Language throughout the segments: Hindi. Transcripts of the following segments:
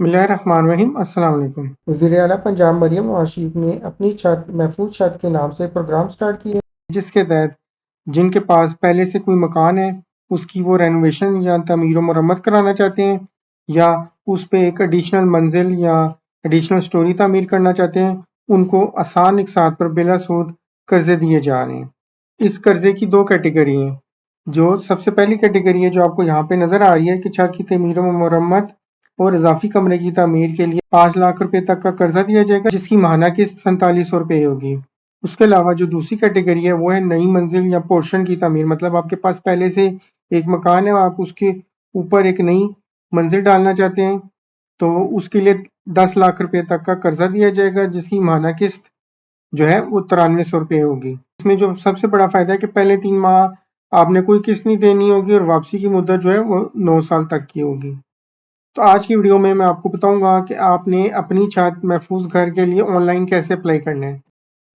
बिस्मिल्लाहिर्रहमानिर्रहीम। अस्सलाम वालेकुम। वज़ीर-ए-आला पंजाब मरियम नवाज शरीफ ने अपनी छत महफूज छत के नाम से प्रोग्राम स्टार्ट किए। जिसके तहत जिनके पास पहले से कोई मकान है उसकी वो रेनोवेशन या तमीर व मरम्मत कराना चाहते हैं या उस पे एक एडिशनल मंजिल या एडिशनल स्टोरी तामीर करना चाहते हैं, उनको आसान इकसात पर बिला सूद कर्जे दिए जा रहे हैं। इस कर्जे की दो कैटेगरी हैं। जो सबसे पहली कैटेगरी है जो आपको यहाँ पे नजर आ रही है कि छत की तमीर व मरम्मत और इजाफी कमरे की तामीर के लिए 5 लाख रुपए तक का कर्जा दिया जाएगा, जिसकी माहाना किस्त 4700 रुपए होगी। उसके अलावा जो दूसरी कैटेगरी है वो है नई मंजिल या पोर्शन की तामीर, मतलब आपके पास पहले से एक मकान है, आप उसके ऊपर एक नई मंजिल डालना चाहते हैं, तो उसके लिए 10 लाख रुपए तक का कर्जा दिया जाएगा, जिसकी माहाना किस्त जो है वो 9300 रुपए होगी। इसमें जो सबसे बड़ा फायदा है कि पहले 3 माह आपने कोई किस्त नहीं देनी होगी और वापसी की मुद्दत जो है वो 9 साल तक की होगी। तो आज की वीडियो में मैं आपको बताऊंगा कि आपने अपनी छत महफूज घर के लिए ऑनलाइन कैसे अप्लाई करना है।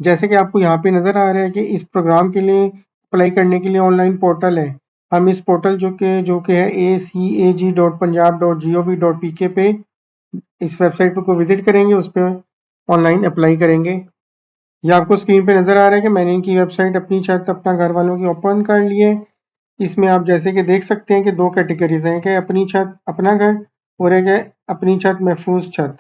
जैसे कि आपको यहाँ पे नजर आ रहा है कि इस प्रोग्राम के लिए अप्लाई करने के लिए ऑनलाइन पोर्टल है। हम इस पोर्टल जो कि है acag.punjab.gov.pk पे इस वेबसाइट को विजिट करेंगे, उस पर ऑनलाइन अप्लाई करेंगे। ये आपको स्क्रीन पे नजर आ रहा है कि मैंने इनकी वेबसाइट अपनी छत अपना घर वालों की ओपन कर ली है। इसमें आप जैसे कि देख सकते हैं कि दो कैटेगरीज हैं कि अपनी छत अपना घर और एक है अपनी छत महफूज छत।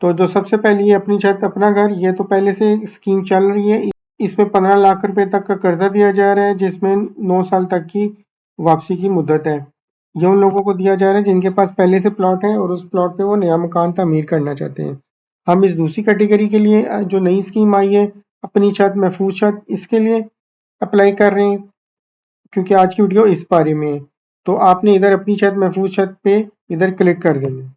तो जो सबसे पहली है अपनी छत अपना घर, ये तो पहले से स्कीम चल रही है। इसमें 15 लाख रुपए तक का कर्जा दिया जा रहा है, जिसमें 9 साल तक की वापसी की मुद्दत है। ये उन लोगों को दिया जा रहा है जिनके पास पहले से प्लॉट है और उस प्लॉट पे वो नया मकान तामीर करना चाहते हैं। हम इस दूसरी कैटेगरी के लिए जो नई स्कीम आई है अपनी छत महफूज छत, इसके लिए अप्लाई कर रहे हैं, क्योंकि आज की वीडियो इस बारे में है। तो आपने इधर अपनी छत महफूज छत पे इधर क्लिक कर देना है।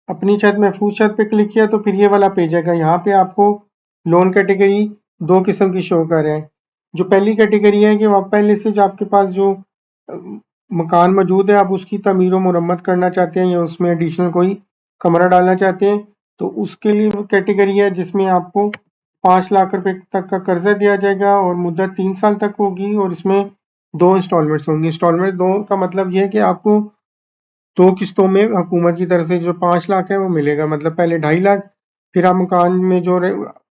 अपनी छत महफूज छत पे क्लिक किया तो फिर ये वाला पेज आएगा। यहाँ पे आपको लोन कैटेगरी दो किस्म की शो कर रहा है। जो पहली कैटेगरी है कि आप पहले से जो आपके पास जो अ, मकान मौजूद है, आप उसकी तमीर व मुरम्मत करना चाहते हैं या उसमें एडिशनल कोई कमरा डालना चाहते हैं, तो उसके लिए वो कैटेगरी है जिसमें आपको 5 लाख रुपए तक का कर्जा दिया जाएगा और मुद्दत 3 साल तक होगी और इसमें दो इंस्टॉलमेंट्स होंगी। इंस्टॉलमेंट दो का मतलब ये है कि आपको दो किस्तों में हुकूमत की तरफ से जो 5 लाख है वो मिलेगा, मतलब पहले 2.5 लाख, फिर आप मकान में जो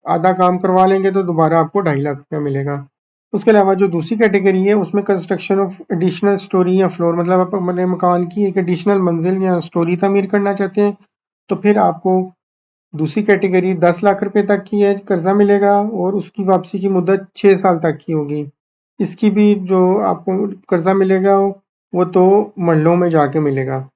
आधा काम करवा लेंगे तो दोबारा आपको 2.5 लाख रुपया मिलेगा। उसके अलावा जो दूसरी कैटेगरी है उसमें कंस्ट्रक्शन ऑफ एडिशनल स्टोरी या फ्लोर, मतलब आप अपने मकान की एक एडिशनल मंजिल या स्टोरी तामीर करना चाहते हैं, तो फिर आपको दूसरी कैटेगरी 10 लाख रुपए तक की है, कर्जा मिलेगा और उसकी वापसी की मुद्दत 6 साल तक की होगी। इसकी भी जो आपको कर्जा मिलेगा वो तो मंडलों में जाके मिलेगा।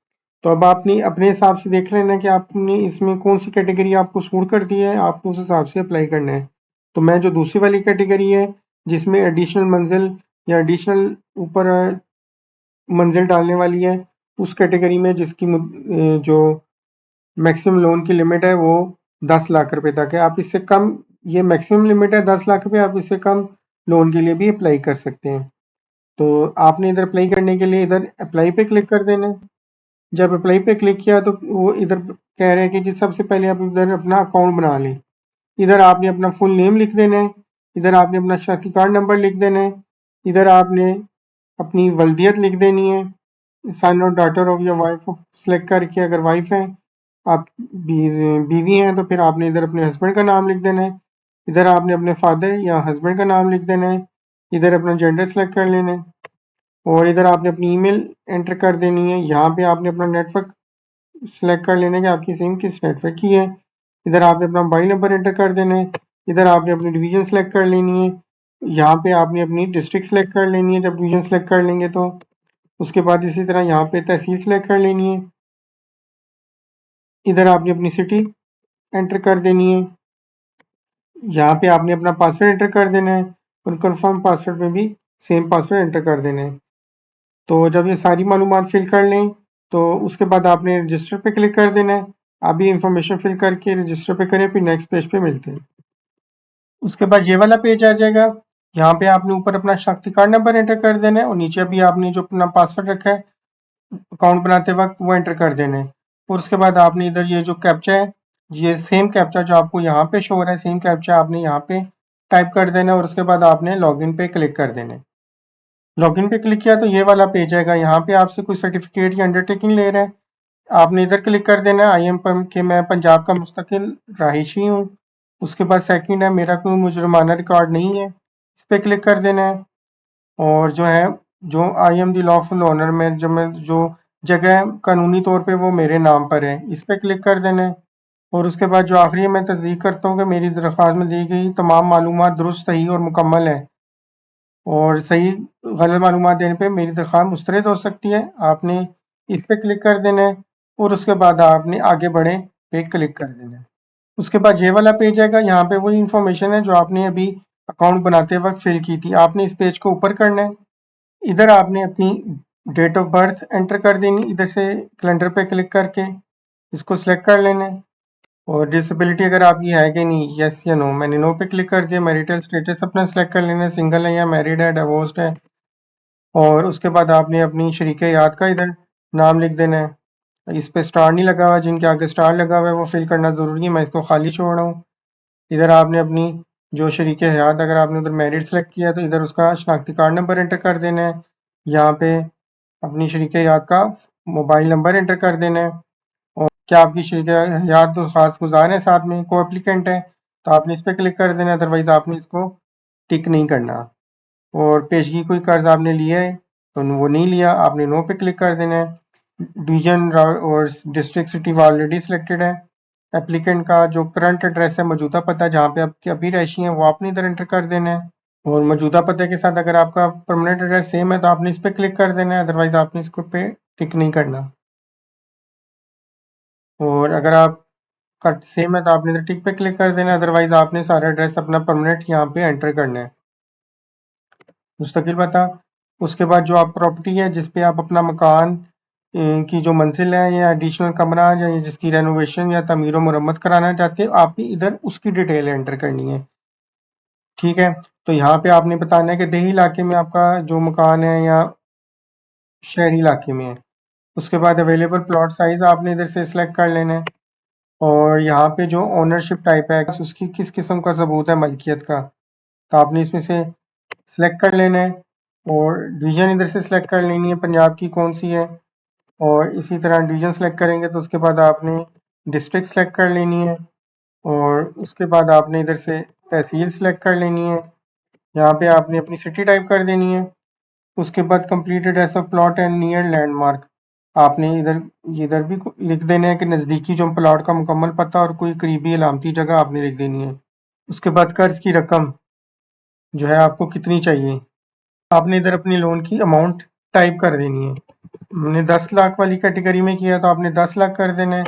तो अब आपने अपने हिसाब से देख लेना कि आपने इसमें कौन सी कैटेगरी आपको सूट करती है, आपको उस हिसाब से अप्लाई करना है। तो मैं जो दूसरी वाली कैटेगरी है जिसमें एडिशनल मंजिल या एडिशनल ऊपर मंजिल डालने वाली है, उस कैटेगरी में जिसकी जो मैक्सिमम लोन की लिमिट है वो 10 लाख रुपए तक है। आप इससे कम, ये मैक्सिमम लिमिट है 10 लाख रुपए, आप इससे कम लोन के लिए भी अप्लाई कर सकते हैं। तो आपने इधर अप्लाई करने के लिए इधर अप्लाई पे क्लिक कर देना है। जब अप्लाई पे क्लिक किया तो वो इधर कह रहे हैं कि जी सबसे पहले आप इधर अपना अकाउंट बना लें। इधर आपने अपना फुल नेम लिख देना है, इधर आपने अपना शनाख्ती कार्ड नंबर लिख देना है, इधर आपने अपनी वल्दियत लिख देनी है, सन और daughter of your wife select करके, अगर वाइफ है, आप बीवी हैं तो फिर आपने इधर अपने हस्बैंड का नाम लिख देना है, इधर आपने अपने फादर या हस्बैंड का नाम लिख देना है, इधर अपना जेंडर सेलेक्ट कर लेना है और इधर आपने अपनी ईमेल एंटर कर देनी है। यहाँ पे आपने अपना नेटवर्क सेलेक्ट कर लेना है कि आपकी सिम किस नेटवर्क की है। इधर आपने अपना मोबाइल नंबर एंटर कर देना है, इधर आपने अपनी डिवीजन सेलेक्ट कर लेनी है, यहाँ पे आपने अपनी डिस्ट्रिक्ट सेलेक्ट कर लेनी है जब डिवीजन सेलेक्ट कर लेंगे तो। उसके बाद इसी तरह यहाँ पे तहसील सेलेक्ट कर लेनी है, इधर आपने अपनी सिटी एंटर कर देनी है, यहाँ पे आपने अपना पासवर्ड एंटर कर देना है और कंफर्म पासवर्ड में भी सेम पासवर्ड एंटर कर देना है। तो जब ये सारी मालूमात फिल कर लें तो उसके बाद आपने रजिस्टर पे क्लिक कर देना है। आप ये इंफॉर्मेशन फिल करके रजिस्टर पे करें, फिर नेक्स्ट पेज पे मिलते हैं। उसके बाद ये वाला पेज आ जाएगा। यहाँ पे आपने ऊपर अपना शनाख्ती कार्ड नंबर एंटर कर देना है और नीचे भी आपने जो अपना पासवर्ड रखा है अकाउंट बनाते वक्त वो एंटर कर देना है। और उसके बाद आपने इधर ये जो कैप्चा है, ये सेम कैप्चा जो आपको यहाँ पे शो हो रहा है, सेम कैप्चा आपने यहाँ पे टाइप कर देना है और उसके बाद आपने लॉगिन पे क्लिक कर देना है। लॉगिन पे क्लिक किया तो ये वाला पेज आएगा। यहाँ पे आपसे कोई सर्टिफिकेट या अंडरटेकिंग ले रहा है, आपने इधर क्लिक कर देना है आई एम कि मैं पंजाब का मुस्तकिल रहायशी हूँ। उसके बाद सेकंड है मेरा कोई मुजरमाना रिकॉर्ड नहीं है, इस पर क्लिक कर देना है। और जो है जो I am the lawful owner में जो जगह है कानूनी तौर पे वो मेरे नाम पर है, इस पर क्लिक कर देना है। और उसके बाद जो आखिरी है मैं तस्दीक करता हूँ कि मेरी दरख्वास्त में दी गई तमाम मालूमात दुरुस्त सही और मुकम्मल है। और सही गलत मालूमात देने पे मेरी दरख्वास्त मुस्तरद हो सकती है। आपने इस पे क्लिक कर देना है और उसके बाद आपने आगे बढ़े पे क्लिक कर देना है। उसके बाद ये वाला पेज आएगा, यहाँ पे वही इंफॉर्मेशन है जो आपने अभी अकाउंट बनाते वक्त फिल की थी। आपने इस पेज को ऊपर करना है, इधर आपने अपनी डेट ऑफ बर्थ एंटर कर देनी, इधर से कैलेंडर पे क्लिक करके इसको सिलेक्ट कर लेना है। और डिसेबिलिटी अगर आपकी है कि नहीं, यस या नो, मैंने नो पे क्लिक कर दिया। मैरिटल स्टेटस अपना सिलेक्ट कर लेना है, सिंगल है या मैरिड है, डिवोर्स्ड है। और उसके बाद आपने अपनी शरीक याद का इधर नाम लिख देना है। इस पे स्टार नहीं लगा हुआ, जिनके आगे स्टार लगा हुआ है वो फिल करना ज़रूरी है, मैं इसको खाली छोड़ रहा हूँ। इधर आपने अपनी जो शरीक हयात, अगर आपने उधर मैरिड सेलेक्ट किया तो इधर उसका शनाख्ती कार्ड नंबर एंटर कर देना है। यहाँ पे अपनी शरीक हयात का मोबाइल नंबर एंटर कर देना है। और क्या आपकी शरीक हयात तो खास गुजार है, साथ में को एप्लीकेंट है, तो आपने इस पर क्लिक कर देना है, अदरवाइज आपने इसको टिक नहीं करना। और पेशगी कोई कर्ज आपने लिया है तो वो नहीं लिया, आपने नो पे क्लिक कर देना है। डिवीजन और डिस्ट्रिक्ट सिटी ऑलरेडी सिलेक्टेड है। एप्लीकेंट का जो करंट एड्रेस है, मौजूदा पता जहाँ पे आपकी अभी रहायशी है, वो आपने इधर एंटर कर देना है। और मौजूदा पते के साथ अगर आपका परमानेंट एड्रेस सेम है तो आपने इस पर क्लिक कर देना है, अदरवाइज आपने इसको पे टिक नहीं करना। और अगर आप कट सेम है तो आपने इधर टिक पे क्लिक कर देना है, अदरवाइज आपने सारा एड्रेस अपना परमानेंट यहाँ पे एंटर करना है, मुस्तकिल पता। उसके बाद जो आप प्रॉपर्टी है जिस पे आप अपना मकान की जो मंजिल है या एडिशनल कमरा या जिसकी रेनोवेशन या तमीर मुरम्मत कराना चाहते हो, आपने इधर उसकी डिटेल एंटर करनी है। ठीक है, तो यहाँ पे आपने बताना है कि देही इलाके में आपका जो मकान है या शहरी इलाके में है। उसके बाद अवेलेबल प्लॉट साइज आपने इधर से सिलेक्ट कर लेना है। और यहाँ पे जो ओनरशिप टाइप है उसकी किस किस्म का सबूत है मलकियत का, तो आपने इसमें से सिलेक्ट कर लेना है। और डिवीजन इधर से सिलेक्ट कर लेनी है, पंजाब की कौन सी है। और इसी तरह डिवीजन सेलेक्ट करेंगे तो उसके बाद आपने डिस्ट्रिक्ट सेलेक्ट कर लेनी है। और उसके बाद आपने इधर से तहसील सेलेक्ट कर लेनी है, यहाँ पे आपने अपनी सिटी टाइप कर देनी है। उसके बाद complete address of plot and near landmark आपने इधर इधर भी लिख देना है कि नज़दीकी जो प्लॉट का मुकम्मल पता और कोई करीबी अलामती जगह आपने लिख देनी है। उसके बाद कर्ज की रकम जो है आपको कितनी चाहिए, आपने इधर अपनी लोन की अमाउंट टाइप कर देनी है। हमने 10 लाख वाली कैटेगरी में किया तो आपने 10 लाख कर देना है,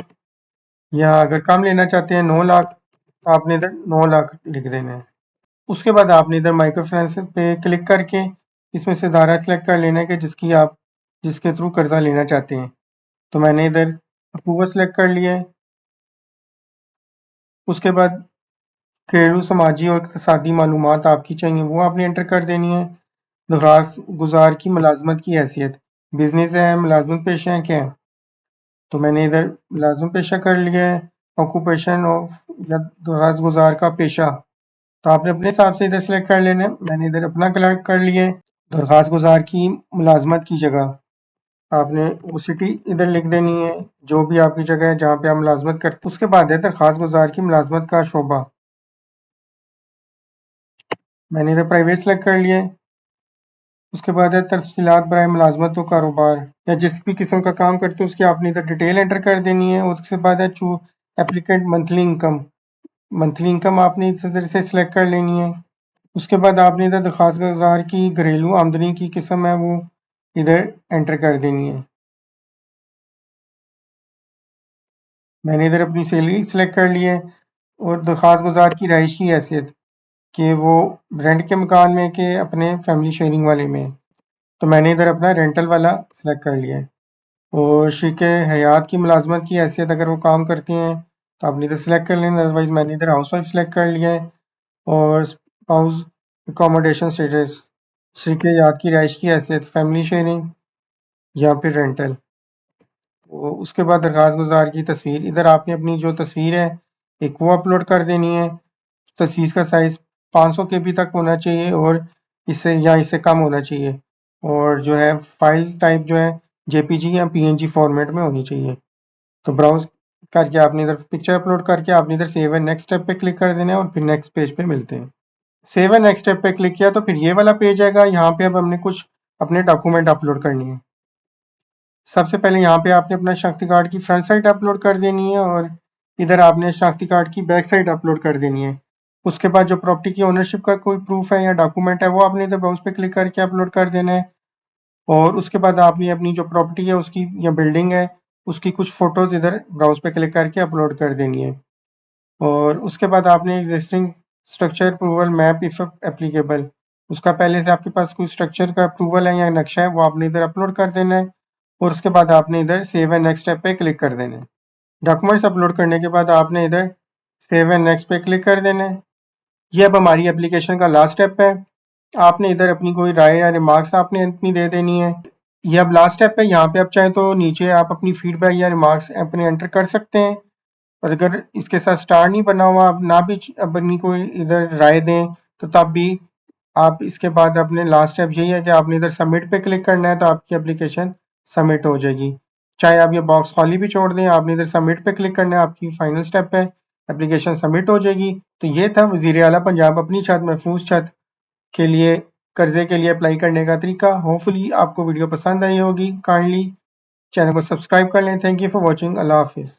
या अगर कम लेना चाहते हैं 9 लाख तो आपने इधर 9 लाख लिख देना है। उसके बाद आपने इधर माइक्रो फाइनेंस पे क्लिक करके इसमें से धारा सेलेक्ट कर लेना है कि जिसके थ्रू कर्जा लेना चाहते हैं। तो मैंने इधर अप्रूवल सेलेक्ट कर लिया है। उसके बाद घरेलू समाजी और इक़्तिसादी मालूमात आपकी चाहिए वो आपने एंटर कर देनी है। दरख्वास्त गुजार की मुलाजमत की हैसियत, बिजनेस है, मुलाजमत पेशा है, क्या है, तो मैंने इधर मुलाजिम पेशा कर लिया है। ऑक्यूपेशन ऑफ या दरख्वास्त गुजार का पेशा, तो आपने अपने हिसाब से इधर सेलेक्ट कर लेना है, मैंने इधर अपना कलेक्ट कर लिया है। दरख्वास्त गुजार की मुलाजमत की जगह आपने वो सिटी इधर लिख देनी है, जो भी आपकी जगह है जहाँ पे आप मुलाजमत करते। उसके बाद है दरख्वास्त गुजार की मुलाजमत का शोबा, मैंने इधर प्राइवेट सेलेक्ट कर लिया है। उसके बाद है तफसीलात बराए मुलाजमत व कारोबार, या जिस भी किस्म का काम करते हो उसकी आपने इधर डिटेल एंटर कर देनी है। उसके बाद है चू applicant monthly income, monthly income आपने इधर से सिलेक्ट कर लेनी है। उसके बाद आपने इधर दरख्वास्त गुजार की घरेलू आमदनी की किस्म है वो इधर एंटर कर देनी है। मैंने इधर अपनी सैलरी सेलेक्ट कर ली है। और दरख्वास्त गुजार की रहायश की हैसियत कि वो रेंट के मकान में कि अपने फैमिली शेयरिंग वाले में, तो मैंने इधर अपना रेंटल वाला सेलेक्ट कर लिया है। और शरीक हयात की मुलाजमत की हैसियत अगर वो काम करती हैं तो आपने इधर सेलेक्ट कर लेना, अदरवाइज मैंने इधर हाउस वाइफ सेलेक्ट कर लिया है। और स्पाउस अकोमोडेशन स्टेटस, शरीक हयात की रहायश की हैसियत फैमिली शेयरिंग या फिर रेंटल। तो उसके बाद दरख्वास्त गुजार की तस्वीर, इधर आपने अपनी जो तस्वीर है एक वो अपलोड कर देनी है। तस्वीर का साइज 500 KB तक होना चाहिए और इससे कम होना चाहिए। और जो है फाइल टाइप जो है जेपीजी या पीएनजी फॉर्मेट में होनी चाहिए। तो ब्राउज करके आपने इधर पिक्चर अपलोड करके आपने इधर सेव एंड नेक्स्ट स्टेप पे क्लिक कर देना है और फिर नेक्स्ट पेज पे मिलते हैं। सेव एंड नेक्स्ट स्टेप पे क्लिक किया तो फिर ये वाला पेज आएगा। यहाँ पे अब हमने कुछ अपने डॉक्यूमेंट अपलोड करनी है। सबसे पहले यहाँ पे आपने अपना शनाख्ती कार्ड की फ्रंट साइड अपलोड कर देनी है और इधर आपने शनाख्ती कार्ड की बैक साइड अपलोड कर देनी है। उसके बाद जो प्रॉपर्टी की ओनरशिप का कोई प्रूफ है या डॉक्यूमेंट है वो आपने इधर ब्राउज पे क्लिक करके अपलोड कर देना है। और उसके बाद आपने अपनी जो प्रॉपर्टी है उसकी या बिल्डिंग है उसकी कुछ फोटोज इधर ब्राउज पे क्लिक करके अपलोड कर देनी है। और उसके बाद आपने existing structure approval map if applicable, उसका पहले से आपके पास कोई स्ट्रक्चर का अप्रूवल है या नक्शा है वो आपने इधर अपलोड कर देना है। और उसके बाद आपने इधर सेव एंड नेक्स्ट स्टेप पे क्लिक कर देना है। डॉक्यूमेंट्स अपलोड करने के बाद आपने इधर सेव एंड नेक्स्ट पे क्लिक कर देना है। ये अब हमारी एप्लीकेशन का लास्ट स्टेप है। आपने इधर अपनी कोई राय या रिमार्क्स आपने अपनी दे देनी है। ये अब लास्ट स्टेप है। यहाँ पे आप चाहें तो नीचे आप अपनी फीडबैक या रिमार्क्स अपने एंटर कर सकते हैं। और अगर इसके साथ स्टार नहीं बना हुआ, आप ना भी अपनी कोई इधर राय दें तो तब भी आप इसके बाद अपने लास्ट स्टेप यही है कि आपने इधर सबमिट पे क्लिक करना है तो आपकी एप्लीकेशन सबमिट हो जाएगी। चाहे आप ये बॉक्स खाली भी छोड़ दें, आपने इधर सबमिट पे क्लिक करना है, आपकी फाइनल स्टेप है, एप्लीकेशन सबमिट हो जाएगी। तो ये था वज़ीर आला पंजाब अपनी छत महफूज छत के लिए कर्जे के लिए अप्लाई करने का तरीका। होपफुली आपको वीडियो पसंद आई होगी। काइंडली चैनल को सब्सक्राइब कर लें। Thank you for watching. अल्लाह हाफिज़।